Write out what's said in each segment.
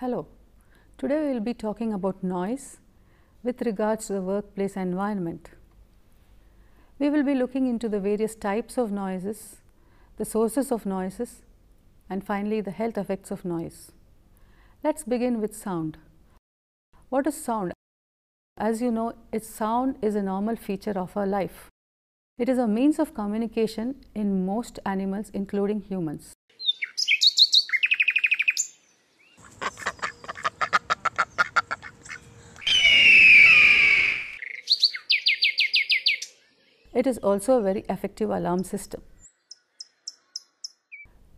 Hello, today we will be talking about noise with regards to the workplace environment. We will be looking into the various types of noises, the sources of noises, and finally the health effects of noise. Let's begin with sound. What is sound? As you know, sound is a normal feature of our life. It is a means of communication in most animals, including humans. It is also a very effective alarm system.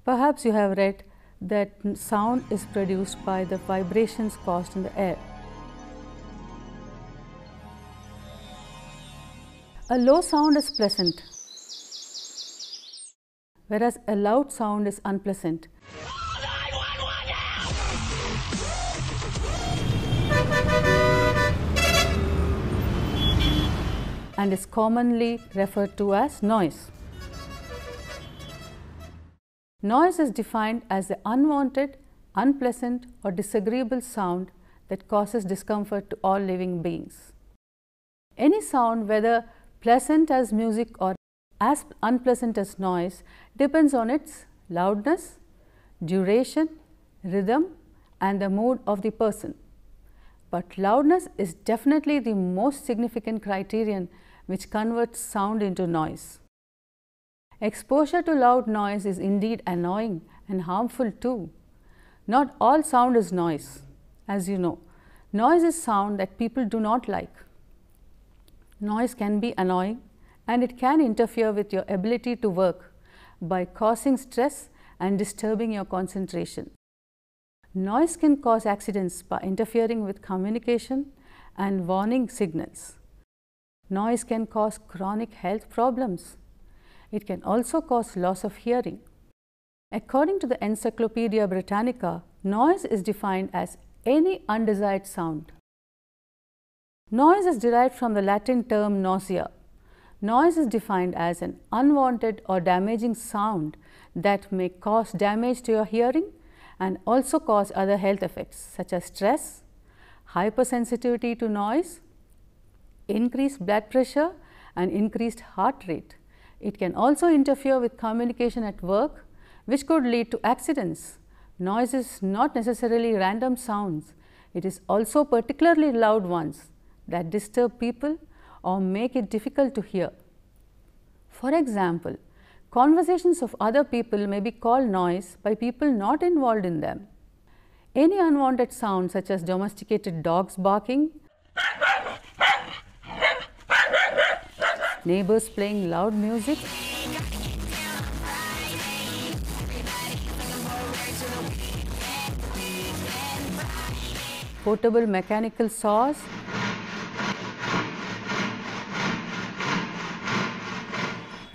Perhaps you have read that sound is produced by the vibrations caused in the air. A low sound is pleasant, whereas a loud sound is unpleasant. And is commonly referred to as noise. Noise is defined as the unwanted, unpleasant or disagreeable sound that causes discomfort to all living beings. Any sound, whether pleasant as music or as unpleasant as noise, depends on its loudness, duration, rhythm and the mood of the person. But loudness is definitely the most significant criterion which converts sound into noise. Exposure to loud noise is indeed annoying and harmful too. Not all sound is noise, as you know. Noise is sound that people do not like. Noise can be annoying and it can interfere with your ability to work by causing stress and disturbing your concentration. Noise can cause accidents by interfering with communication and warning signals. Noise can cause chronic health problems. It can also cause loss of hearing. According to the Encyclopedia Britannica, noise is defined as any undesired sound. Noise is derived from the Latin term nausea. Noise is defined as an unwanted or damaging sound that may cause damage to your hearing and also cause other health effects such as stress, hypersensitivity to noise, increased blood pressure and increased heart rate. It can also interfere with communication at work, which could lead to accidents. Noise is not necessarily random sounds. It is also particularly loud ones that disturb people or make it difficult to hear. For example, conversations of other people may be called noise by people not involved in them. Any unwanted sound such as domesticated dogs barking, neighbors playing loud music, portable mechanical saws,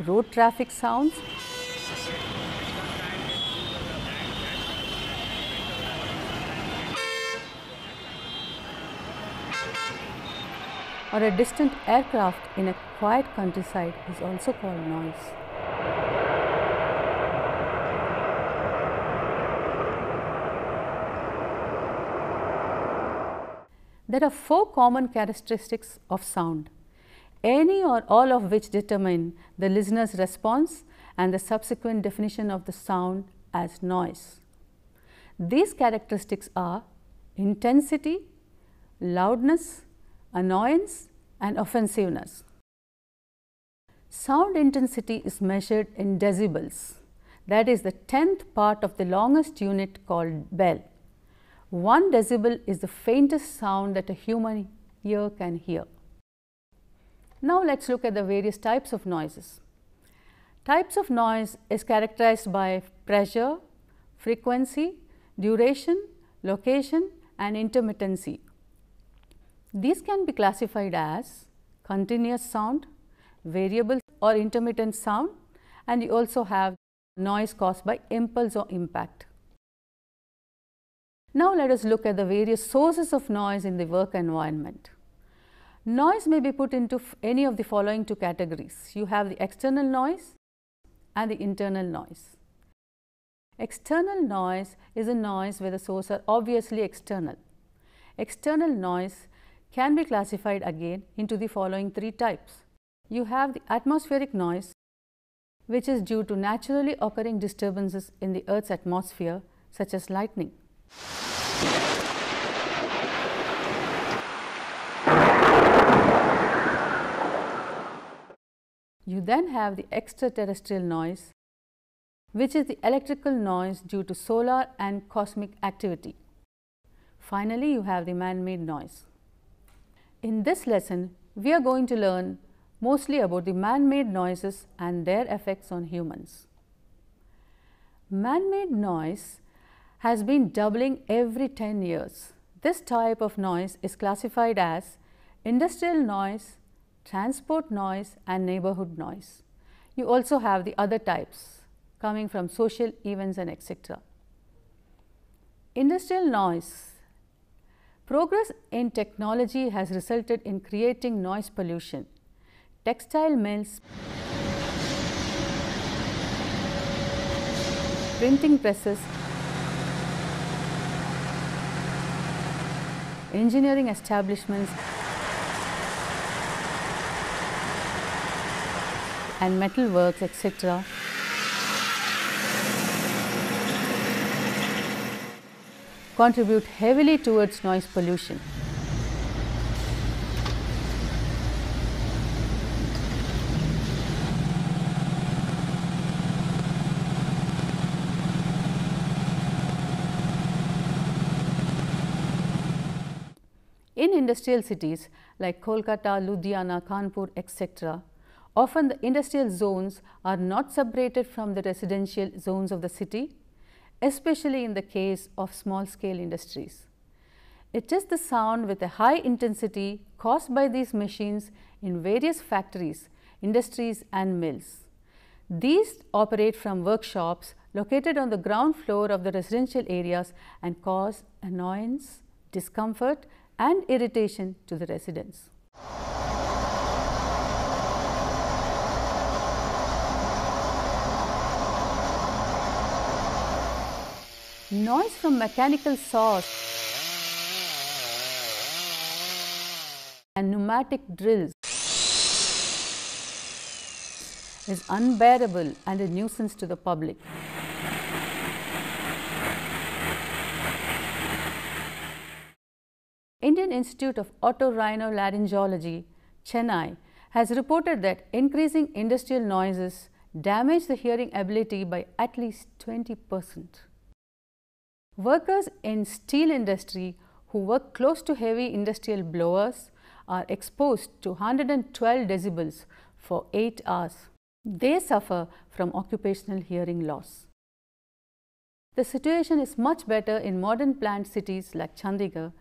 road traffic sounds, or a distant aircraft in a quiet countryside is also called noise. There are 4 common characteristics of sound, any or all of which determine the listener's response and the subsequent definition of the sound as noise. These characteristics are intensity, loudness, annoyance and offensiveness. Sound intensity is measured in decibels, that is the 10th part of the longest unit called bell. 1 decibel is the faintest sound that a human ear can hear. Now let us look at the various types of noises. Types of noise is characterized by pressure, frequency, duration, location and intermittency. These can be classified as continuous sound, variable or intermittent sound, and you also have noise caused by impulse or impact. Now let us look at the various sources of noise in the work environment. Noise may be put into any of the following 2 categories. You have the external noise and the internal noise. External noise is a noise where the source are obviously external. External noise can be classified again into the following three types. You have the atmospheric noise, which is due to naturally occurring disturbances in the Earth's atmosphere, such as lightning. You then have the extraterrestrial noise, which is the electrical noise due to solar and cosmic activity. Finally, you have the man-made noise. In this lesson, we are going to learn mostly about the man-made noises and their effects on humans. Man-made noise has been doubling every 10 years. This type of noise is classified as industrial noise, transport noise and neighborhood noise. You also have the other types coming from social events and etc. Industrial noise. Progress in technology has resulted in creating noise pollution. Textile mills, printing presses, engineering establishments and metal works, etc. contribute heavily towards noise pollution. In industrial cities like Kolkata, Ludhiana, Kanpur, etc., often the industrial zones are not separated from the residential zones of the city, especially in the case of small-scale industries. It is the sound with a high intensity caused by these machines in various factories, industries and mills. These operate from workshops located on the ground floor of the residential areas and cause annoyance, discomfort and irritation to the residents. Noise from mechanical saws and pneumatic drills is unbearable and a nuisance to the public. Indian Institute of Otorhinolaryngology, Chennai, has reported that increasing industrial noises damage the hearing ability by at least 20%. Workers in steel industry who work close to heavy industrial blowers are exposed to 112 decibels for 8 hours. They suffer from occupational hearing loss. The situation is much better in modern planned cities like Chandigarh,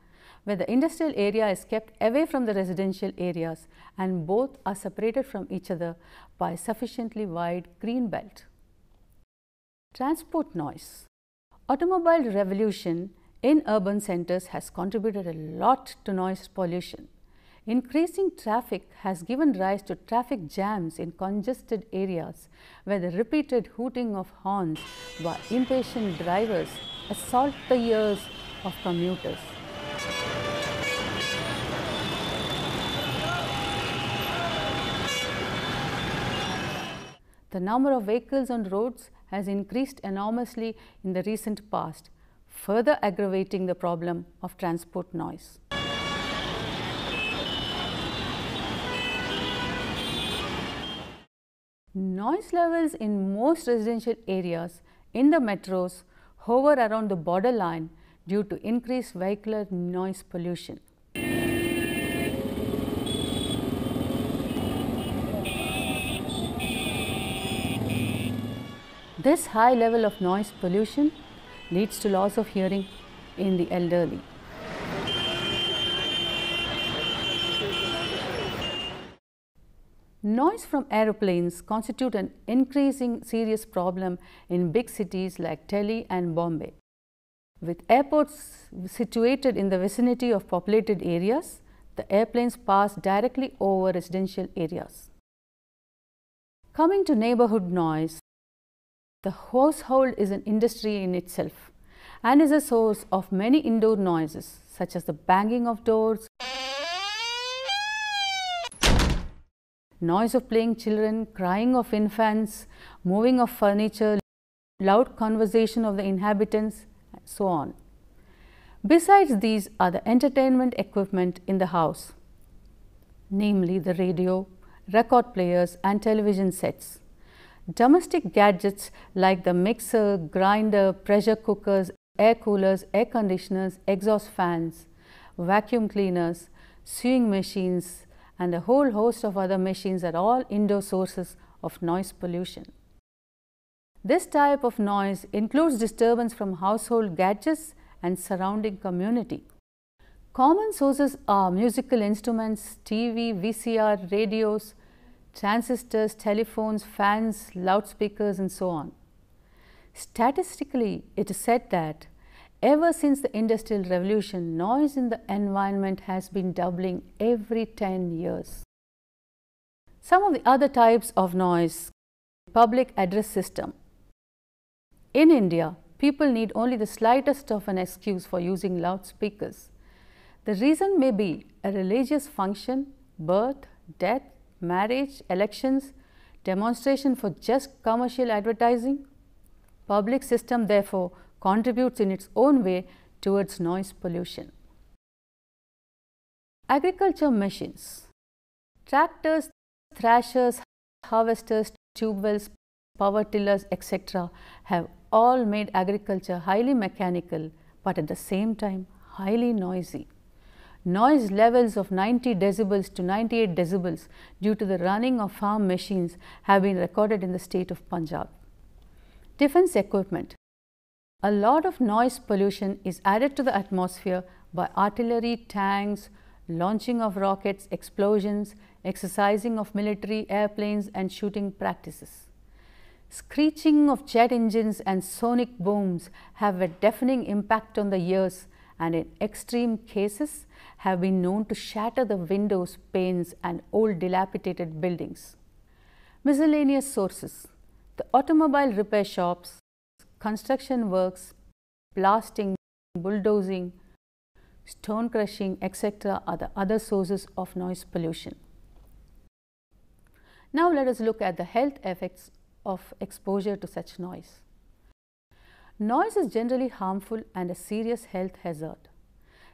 where the industrial area is kept away from the residential areas and both are separated from each other by a sufficiently wide green belt. Transport noise. Automobile revolution in urban centers has contributed a lot to noise pollution. Increasing traffic has given rise to traffic jams in congested areas where the repeated hooting of horns by impatient drivers assault the ears of commuters. The number of vehicles on roads has increased enormously in the recent past, further aggravating the problem of transport noise. Noise levels in most residential areas in the metros hover around the borderline due to increased vehicular noise pollution. This high level of noise pollution leads to loss of hearing in the elderly. Noise from aeroplanes constitute an increasing serious problem in big cities like Delhi and Bombay. With airports situated in the vicinity of populated areas, the airplanes pass directly over residential areas. Coming to neighborhood noise, The household is an industry in itself and is a source of many indoor noises such as the banging of doors, noise of playing children, crying of infants, moving of furniture, loud conversation of the inhabitants, and so on. Besides these are the entertainment equipment in the house, namely the radio, record players and television sets. Domestic gadgets like the mixer, grinder, pressure cookers, air coolers, air conditioners, exhaust fans, vacuum cleaners, sewing machines and a whole host of other machines are all indoor sources of noise pollution. This type of noise includes disturbance from household gadgets and surrounding community. Common sources are musical instruments, TV, VCR, radios, transistors, telephones, fans, loudspeakers and so on. Statistically, it is said that ever since the Industrial Revolution, noise in the environment has been doubling every 10 years. Some of the other types of noise: public address system. In India, people need only the slightest of an excuse for using loudspeakers. The reason may be a religious function, birth, death, marriage, elections, demonstration for just commercial advertising. Public system therefore contributes in its own way towards noise pollution. Agriculture machines. Tractors, thrashers, harvesters, tube wells, power tillers, etc. have all made agriculture highly mechanical, but at the same time highly noisy. Noise levels of 90 decibels to 98 decibels due to the running of farm machines have been recorded in the state of Punjab. Defense equipment. A lot of noise pollution is added to the atmosphere by artillery, tanks, launching of rockets, explosions, exercising of military airplanes and shooting practices. Screeching of jet engines and sonic booms have a deafening impact on the ears and in extreme cases have been known to shatter the windows, panes and old dilapidated buildings. Miscellaneous sources. The automobile repair shops, construction works, blasting, bulldozing, stone crushing, etc. are the other sources of noise pollution. Now let us look at the health effects of exposure to such noise. Noise is generally harmful and a serious health hazard.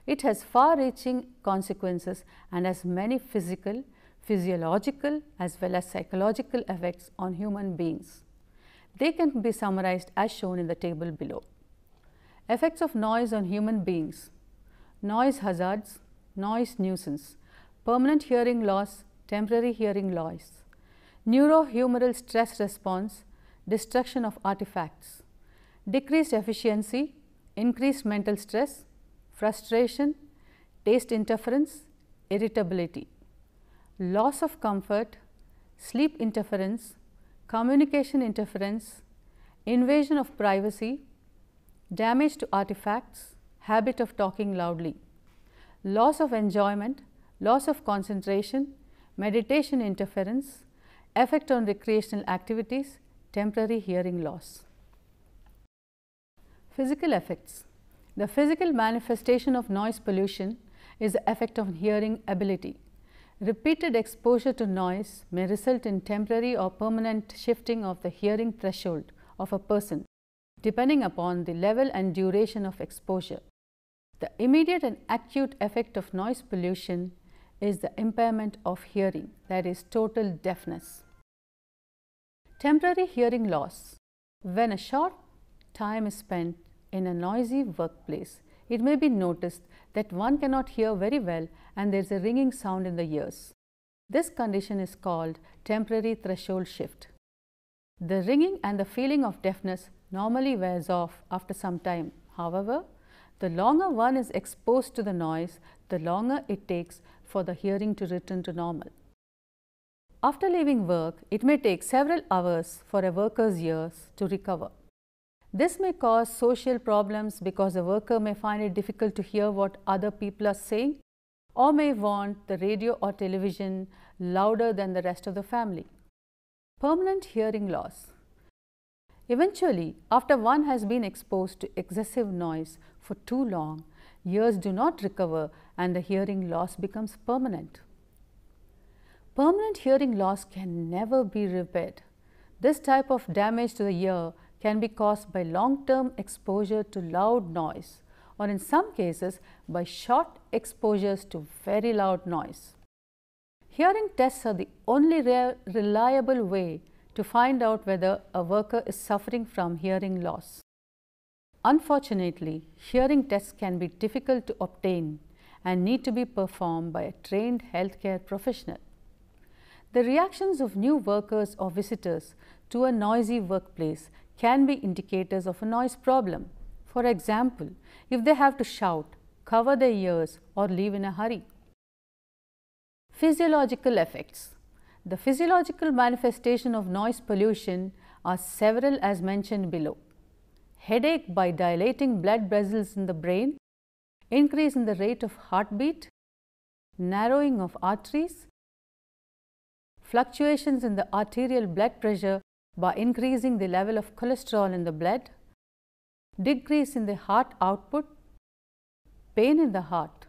It has far-reaching consequences and has many physical, physiological as well as psychological effects on human beings. They can be summarized as shown in the table below. Effects of noise on human beings: noise hazards, noise nuisance, permanent hearing loss, temporary hearing loss, neurohumoral stress response, destruction of artifacts, decreased efficiency, increased mental stress, frustration, taste interference, irritability, loss of comfort, sleep interference, communication interference, invasion of privacy, damage to artifacts, habit of talking loudly, loss of enjoyment, loss of concentration, meditation interference, effect on recreational activities, temporary hearing loss. Physical effects. The physical manifestation of noise pollution is the effect on hearing ability. Repeated exposure to noise may result in temporary or permanent shifting of the hearing threshold of a person, depending upon the level and duration of exposure. The immediate and acute effect of noise pollution is the impairment of hearing, that is, total deafness. Temporary hearing loss. When a short time is spent in a noisy workplace, it may be noticed that one cannot hear very well and there is a ringing sound in the ears. This condition is called temporary threshold shift. The ringing and the feeling of deafness normally wears off after some time. However, the longer one is exposed to the noise, the longer it takes for the hearing to return to normal. After leaving work, it may take several hours for a worker's ears to recover. This may cause social problems because the worker may find it difficult to hear what other people are saying or may want the radio or television louder than the rest of the family. Permanent hearing loss. Eventually, after one has been exposed to excessive noise for too long, ears do not recover and the hearing loss becomes permanent. Permanent hearing loss can never be repaired. This type of damage to the ear can be caused by long-term exposure to loud noise, or in some cases by short exposures to very loud noise. Hearing tests are the only reliable way to find out whether a worker is suffering from hearing loss. Unfortunately, hearing tests can be difficult to obtain and need to be performed by a trained healthcare professional. The reactions of new workers or visitors to a noisy workplace can be indicators of a noise problem. For example, if they have to shout, cover their ears, or leave in a hurry. Physiological effects. The physiological manifestation of noise pollution are several as mentioned below. Headache by dilating blood vessels in the brain, increase in the rate of heartbeat, narrowing of arteries, fluctuations in the arterial blood pressure by increasing the level of cholesterol in the blood, decrease in the heart output, pain in the heart,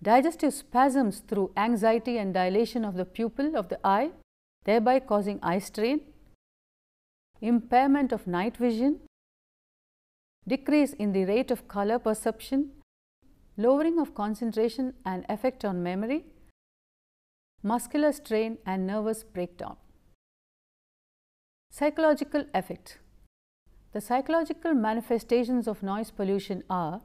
digestive spasms through anxiety and dilation of the pupil of the eye, thereby causing eye strain, impairment of night vision, decrease in the rate of color perception, lowering of concentration and effect on memory, muscular strain and nervous breakdown. Psychological effect. The psychological manifestations of noise pollution are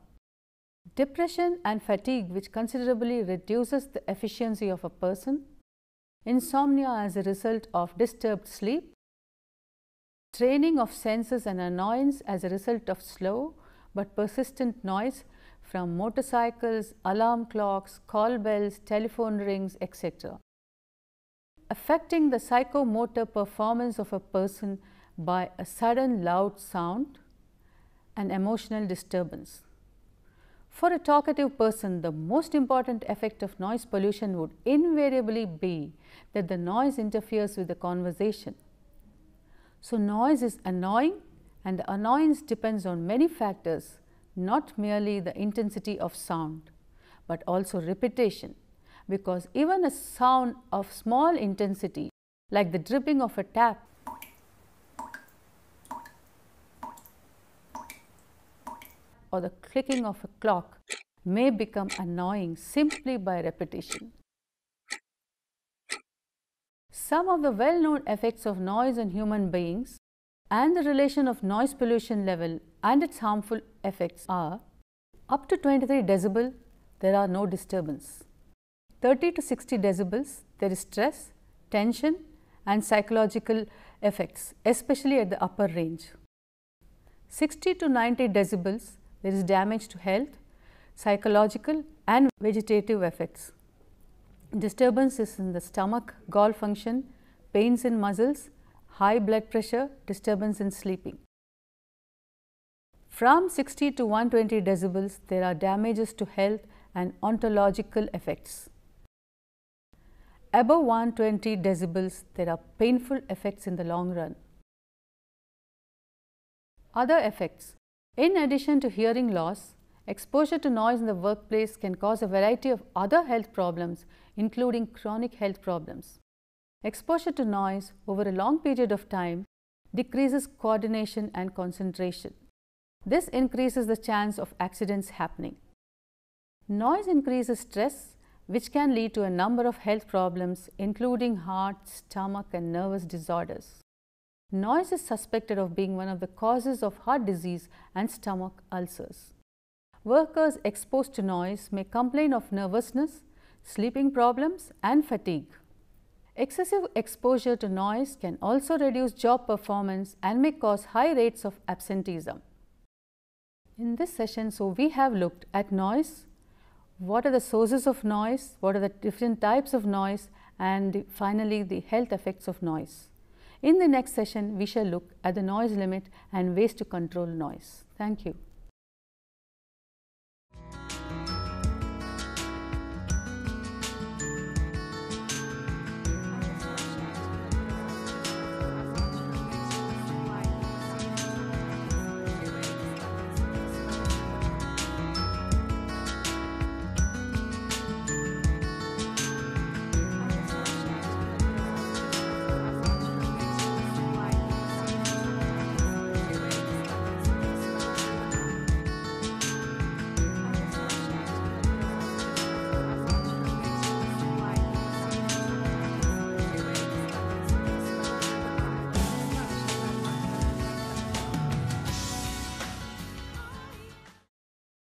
depression and fatigue, which considerably reduces the efficiency of a person, insomnia as a result of disturbed sleep, straining of senses and annoyance as a result of slow but persistent noise from motorcycles, alarm clocks, call bells, telephone rings, etc. Affecting the psychomotor performance of a person by a sudden loud sound and emotional disturbance. For a talkative person, the most important effect of noise pollution would invariably be that the noise interferes with the conversation. So, noise is annoying, and the annoyance depends on many factors, not merely the intensity of sound, but also repetition, because even a sound of small intensity like the dripping of a tap or the clicking of a clock may become annoying simply by repetition. Some of the well-known effects of noise on human beings and the relation of noise pollution level and its harmful effects are: up to 23 decibel, there are no disturbance. 30 to 60 decibels, there is stress, tension and psychological effects, especially at the upper range. 60 to 90 decibels, there is damage to health, psychological and vegetative effects. Disturbances in the stomach, gall function, pains in muscles, high blood pressure, disturbance in sleeping. From 60 to 120 decibels, there are damages to health and ontological effects. Above 120 decibels, there are painful effects in the long run. Other effects. In addition to hearing loss, exposure to noise in the workplace can cause a variety of other health problems, including chronic health problems. Exposure to noise over a long period of time decreases coordination and concentration. This increases the chance of accidents happening. Noise increases stress, which can lead to a number of health problems, including heart, stomach, and nervous disorders. Noise is suspected of being one of the causes of heart disease and stomach ulcers. Workers exposed to noise may complain of nervousness, sleeping problems, and fatigue. Excessive exposure to noise can also reduce job performance and may cause high rates of absenteeism. In this session, we have looked at noise, what are the sources of noise, what are the different types of noise, and finally the health effects of noise. In the next session, we shall look at the noise limit and ways to control noise. Thank you.